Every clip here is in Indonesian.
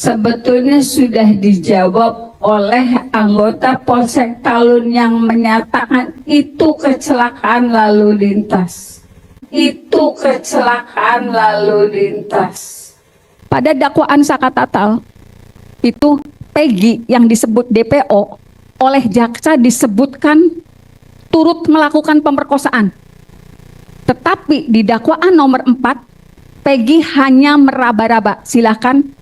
sebetulnya sudah dijawab oleh anggota Polsek Talun yang menyatakan itu kecelakaan lalu lintas. Itu kecelakaan lalu lintas. Pada dakwaan Sakatatal itu Peggy yang disebut DPO oleh jaksa disebutkan turut melakukan pemerkosaan. Tetapi di dakwaan nomor 4 Peggy hanya meraba-raba. Silakan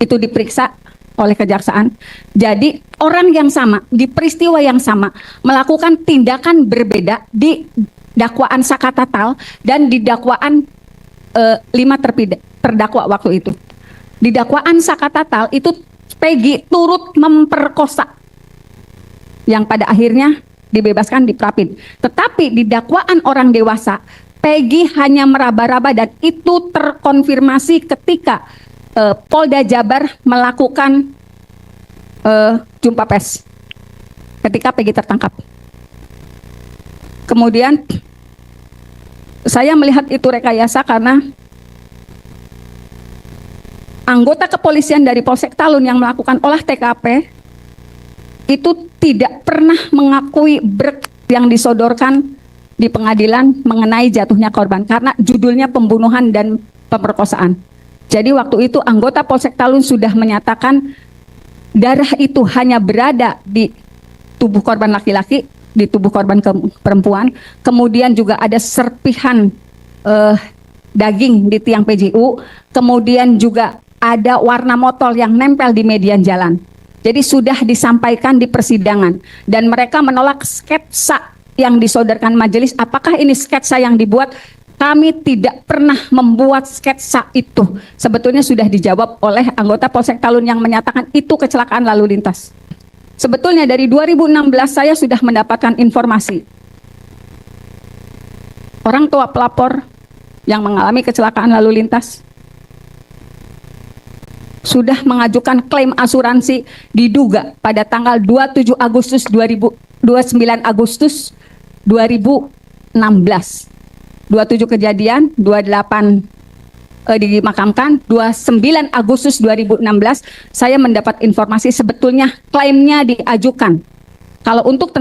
itu diperiksa oleh kejaksaan. Jadi orang yang sama di peristiwa yang sama melakukan tindakan berbeda di dakwaan Sakatatal dan di dakwaan 5 terdakwa waktu itu. Di dakwaan Sakatatal itu Peggy turut memperkosa yang pada akhirnya dibebaskan di Prapin. Tetapi di dakwaan orang dewasa Peggy hanya meraba-raba dan itu terkonfirmasi ketika Polda Jabar melakukan jumpa pers ketika Peggy tertangkap. Kemudian saya melihat itu rekayasa karena anggota kepolisian dari Polsek Talun yang melakukan olah TKP itu tidak pernah mengakui berkas yang disodorkan di pengadilan mengenai jatuhnya korban karena judulnya pembunuhan dan pemerkosaan. Jadi waktu itu anggota Polsek Talun sudah menyatakan darah itu hanya berada di tubuh korban laki-laki, di tubuh korban perempuan, kemudian juga ada serpihan daging di tiang PJU, kemudian juga ada warna motol yang nempel di median jalan. Jadi sudah disampaikan di persidangan dan mereka menolak sketsa yang disodorkan majelis. Apakah ini sketsa yang dibuat? Kami tidak pernah membuat sketsa itu. Sebetulnya sudah dijawab oleh anggota Polsek Talun yang menyatakan itu kecelakaan lalu lintas. Sebetulnya dari 2016 saya sudah mendapatkan informasi. Orang tua pelapor yang mengalami kecelakaan lalu lintas sudah mengajukan klaim asuransi diduga pada tanggal 27 Agustus 29 Agustus 2016. 27 kejadian, 28 dimakamkan, 29 Agustus 2016 saya mendapat informasi sebetulnya klaimnya diajukan. Kalau untuk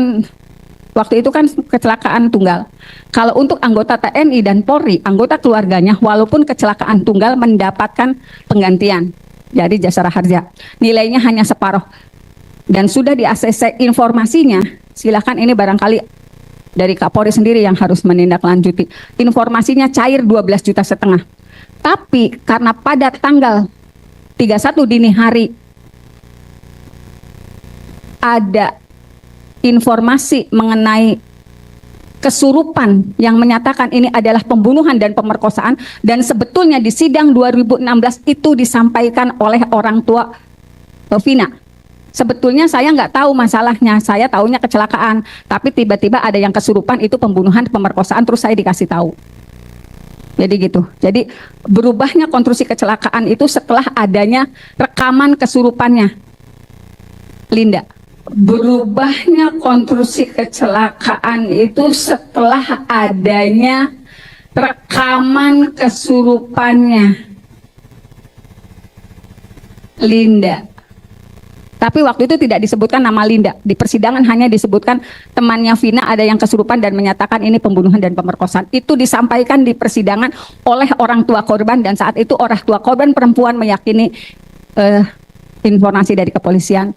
waktu itu kan kecelakaan tunggal. Kalau untuk anggota TNI dan Polri, anggota keluarganya walaupun kecelakaan tunggal mendapatkan penggantian dari jasara harja. Nilainya hanya separuh. Dan sudah di ACC informasinya, silakan ini barangkali dari Kapolri sendiri yang harus menindaklanjuti. Informasinya cair 12,5 juta. Tapi karena pada tanggal 31 dini hari ada informasi mengenai kesurupan yang menyatakan ini adalah pembunuhan dan pemerkosaan, dan sebetulnya di sidang 2016 itu disampaikan oleh orang tua Vina. Sebetulnya saya nggak tahu masalahnya, saya taunya kecelakaan, tapi tiba-tiba ada yang kesurupan itu pembunuhan, pemerkosaan, terus saya dikasih tahu. Jadi gitu. Jadi berubahnya konstruksi kecelakaan itu setelah adanya rekaman kesurupannya. Linda. Berubahnya konstruksi kecelakaan itu setelah adanya rekaman kesurupannya. Linda. Tapi waktu itu tidak disebutkan nama Linda. Di persidangan hanya disebutkan temannya Vina ada yang kesurupan dan menyatakan ini pembunuhan dan pemerkosaan. Itu disampaikan di persidangan oleh orang tua korban dan saat itu orang tua korban perempuan meyakini informasi dari kepolisian.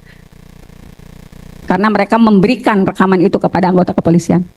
Karena mereka memberikan rekaman itu kepada anggota kepolisian.